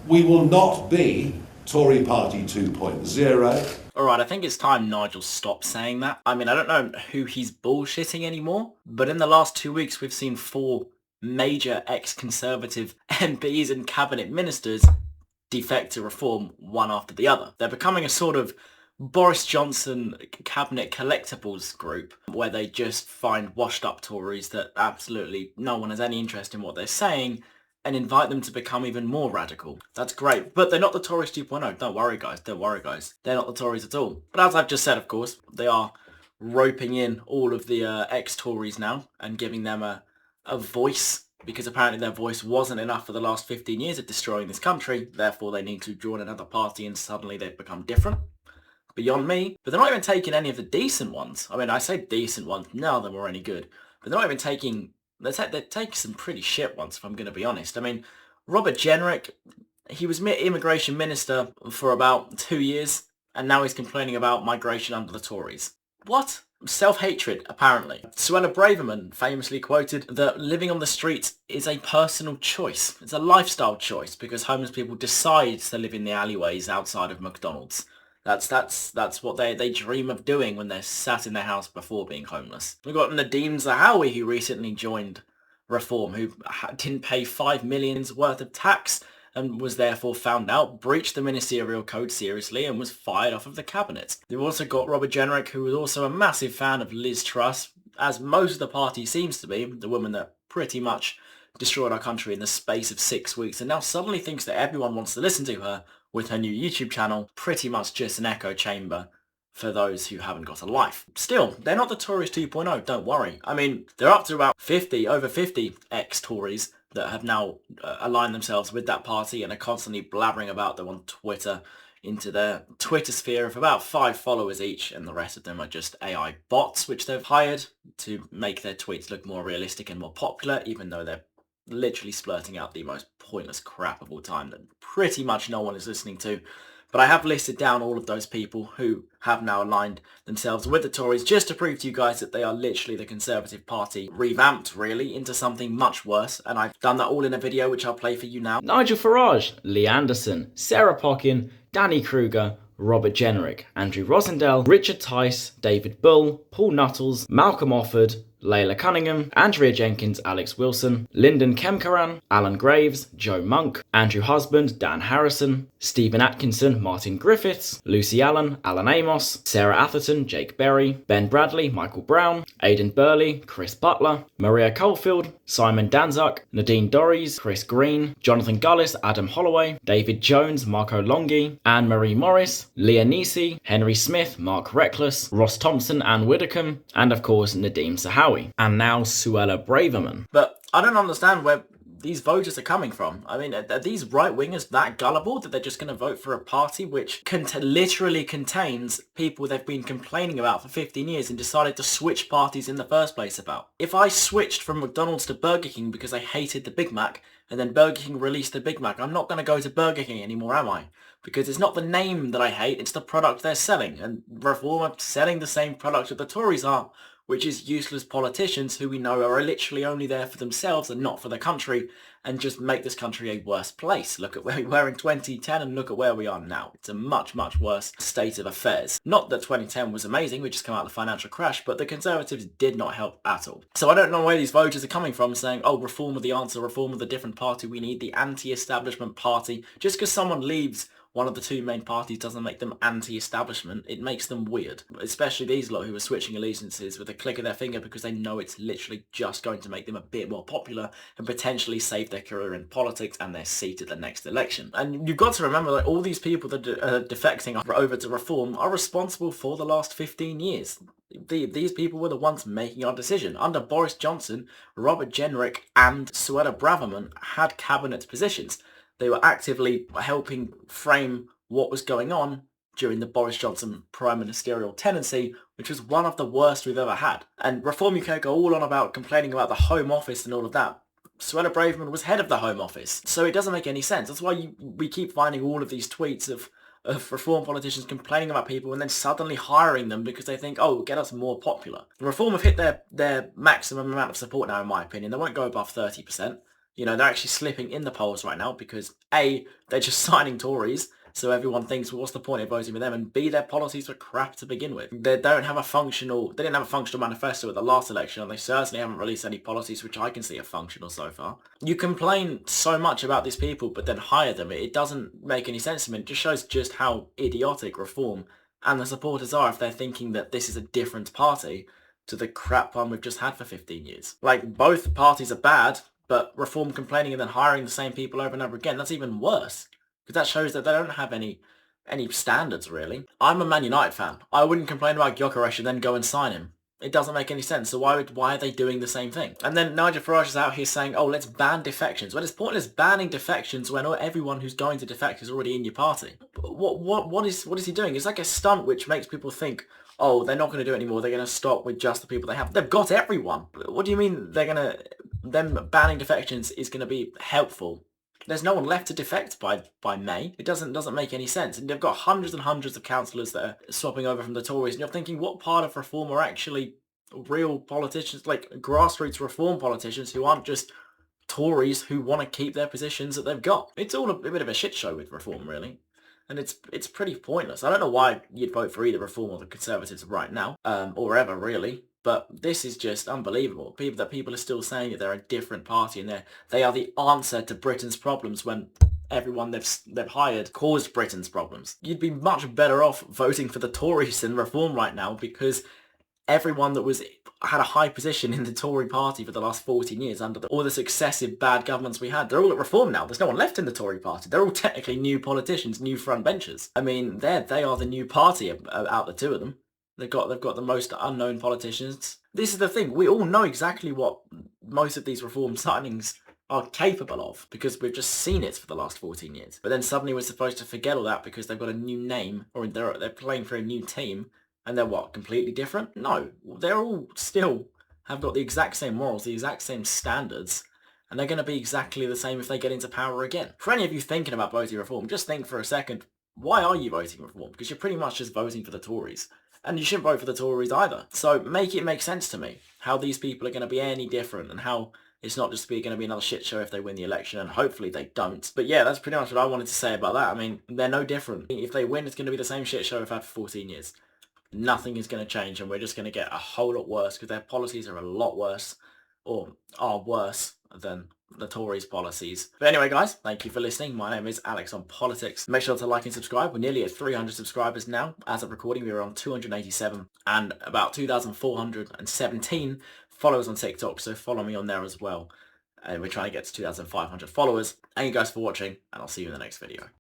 We will not be Tory Party 2.0. Alright, I think it's time Nigel stops saying that. I mean, I don't know who he's bullshitting anymore, but in the last 2 weeks we've seen 4 major ex-Conservative MPs and cabinet ministers defect to Reform one after the other. They're becoming a sort of Boris Johnson cabinet collectibles group where they just find washed up Tories that absolutely no one has any interest in what they're saying and invite them to become even more radical. That's great. But they're not the Tories 2.0. Don't worry, guys. Don't worry, guys. They're not the Tories at all. But as I've just said, of course, they are roping in all of the ex-Tories now and giving them a voice, because apparently their voice wasn't enough for the last 15 years of destroying this country. Therefore, they need to join another party and suddenly they've become different. Beyond me. But they're not even taking any of the decent ones. I mean, I say decent ones. None of them were any good. But they're not even taking... They take some pretty shit ones, if I'm going to be honest. I mean, Robert Jenrick, he was immigration minister for about 2 years, and now he's complaining about migration under the Tories. What? Self-hatred, apparently. Suella Braverman famously quoted that living on the streets is a personal choice. It's a lifestyle choice, because homeless people decide to live in the alleyways outside of McDonald's. That's what they dream of doing when they're sat in their house before being homeless. We've got Nadeem Zahawi, who recently joined Reform, who didn't pay $5 million worth of tax and was therefore found out, breached the ministerial code seriously and was fired off of the cabinet. We've also got Robert Jenrick, who was also a massive fan of Liz Truss, as most of the party seems to be, the woman that pretty much destroyed our country in the space of 6 weeks, and now suddenly thinks that everyone wants to listen to her with her new YouTube channel, pretty much just an echo chamber for those who haven't got a life. Still, they're not the Tories 2.0, don't worry. I mean, they're up to about over 50 ex-Tories that have now aligned themselves with that party and are constantly blabbering about them on Twitter into their Twitter sphere of about 5 followers each, and the rest of them are just AI bots, which they've hired to make their tweets look more realistic and more popular, even though they're literally splurting out the most pointless crap of all time that pretty much no one is listening to. But I have listed down all of those people who have now aligned themselves with the Tories just to prove to you guys that they are literally the Conservative Party revamped, really, into something much worse. And I've done that all in a video, which I'll play for you now. Nigel Farage, Lee Anderson, Sarah Pockin, Danny Kruger, Robert Jenrick, Andrew Rosendale, Richard Tice, David Bull, Paul Nuttall, Malcolm Offord, Layla Cunningham, Andrea Jenkins, Alex Wilson, Lyndon Kemkaran, Alan Graves, Joe Monk, Andrew Husband, Dan Harrison, Stephen Atkinson, Martin Griffiths, Lucy Allen, Alan Amos, Sarah Atherton, Jake Berry, Ben Bradley, Michael Brown, Aidan Burley, Chris Butler, Maria Caulfield, Simon Danzak, Nadine Dorries, Chris Green, Jonathan Gullis, Adam Holloway, David Jones, Marco Longi, Anne-Marie Morris, Leah Nisi, Henry Smith, Mark Reckless, Ross Thompson, Anne Widdecombe, and of course Nadeem Zahawi. And now Suella Braverman. But I don't understand where these voters are coming from. I mean, are these right-wingers that gullible that they're just going to vote for a party which literally contains people they've been complaining about for 15 years and decided to switch parties in the first place about? If I switched from McDonald's to Burger King because I hated the Big Mac, and then Burger King released the Big Mac, I'm not going to go to Burger King anymore, am I? Because it's not the name that I hate, it's the product they're selling. And Reform are selling the same product that the Tories are, which is useless politicians who we know are literally only there for themselves and not for the country, and just make this country a worse place. Look at where we were in 2010 and look at where we are now. It's a much, much worse state of affairs. Not that 2010 was amazing, we just come out of the financial crash, but the Conservatives did not help at all. So I don't know where these voters are coming from saying, oh, Reform are the answer, Reform are the different party, we need the anti-establishment party. Just because someone leaves one of the 2 main parties doesn't make them anti-establishment, it makes them weird. Especially these lot who are switching allegiances with a click of their finger because they know it's literally just going to make them a bit more popular and potentially save their career in politics and their seat at the next election. And you've got to remember that all these people that are defecting over to Reform are responsible for the last 15 years. These people were the ones making our decision. Under Boris Johnson, Robert Jenrick and Suella Braverman had cabinet positions. They were actively helping frame what was going on during the Boris Johnson prime ministerial tenancy, which was one of the worst we've ever had. And Reform UK go all on about complaining about the Home Office and all of that. Suella Braverman was head of the Home Office, so it doesn't make any sense. That's why we keep finding all of these tweets of Reform politicians complaining about people and then suddenly hiring them because they think, oh, get us more popular. Reform have hit their maximum amount of support now, in my opinion. They won't go above 30%. You know, they're actually slipping in the polls right now because A, they're just signing Tories, so everyone thinks, well, what's the point of voting for them? And B, their policies were crap to begin with. They didn't have a functional manifesto at the last election, and they certainly haven't released any policies which I can see are functional so far. You complain so much about these people, but then hire them. It doesn't make any sense to me. It just shows just how idiotic Reform and the supporters are if they're thinking that this is a different party to the crap one we've just had for 15 years. Like, both parties are bad, but Reform complaining and then hiring the same people over and over again, that's even worse. Because that shows that they don't have any standards, really. I'm a Man United fan. I wouldn't complain about Gyökeres and then go and sign him. It doesn't make any sense. So why are they doing the same thing? And then Nigel Farage is out here saying, oh, let's ban defections. Well, it's pointless banning defections when everyone who's going to defect is already in your party. What is he doing? It's like a stunt which makes people think, oh, they're not going to do it anymore. They're going to stop with just the people they have. They've got everyone. What do you mean them banning defections is going to be helpful? There's no one left to defect by May. It doesn't make any sense. And they've got hundreds and hundreds of councillors that are swapping over from the Tories. And you're thinking, what part of Reform are actually real politicians, like grassroots Reform politicians who aren't just Tories who want to keep their positions that they've got? It's all a bit of a shit show with Reform, really. And it's pretty pointless. I don't know why you'd vote for either Reform or the Conservatives right now, or ever, really. But this is just unbelievable. People are still saying that they're a different party and they are the answer to Britain's problems when everyone they've hired caused Britain's problems. You'd be much better off voting for the Tories than Reform right now, because everyone that had a high position in the Tory party for the last 14 years under all the successive bad governments we had, they're all at Reform now. There's no one left in the Tory party. They're all technically new politicians, new front benchers. I mean, they are the new party out the two of them. They've got the most unknown politicians. This is the thing. We all know exactly what most of these Reform signings are capable of because we've just seen it for the last 14 years. But then suddenly we're supposed to forget all that because they've got a new name or they're playing for a new team and they're what, completely different? No, they're all still have got the exact same morals, the exact same standards, and they're going to be exactly the same if they get into power again. For any of you thinking about voting Reform, just think for a second, why are you voting Reform? Because you're pretty much just voting for the Tories. And you shouldn't vote for the Tories either. So make it make sense to me how these people are going to be any different and how it's not just going to be another shit show if they win the election, and hopefully they don't. But yeah, that's pretty much what I wanted to say about that. I mean, they're no different. If they win, it's going to be the same shit show we've had for 14 years. Nothing is going to change and we're just going to get a whole lot worse because their policies are a lot worse, or are worse than the Tories' policies. But anyway, guys, thank you for listening. My name is Alex on Politics. Make sure to like and subscribe. We're nearly at 300 subscribers now. As of recording, we were on 287 and about 2,417 followers on TikTok, so follow me on there as well. And we're trying to get to 2,500 followers. Thank you guys for watching, and I'll see you in the next video.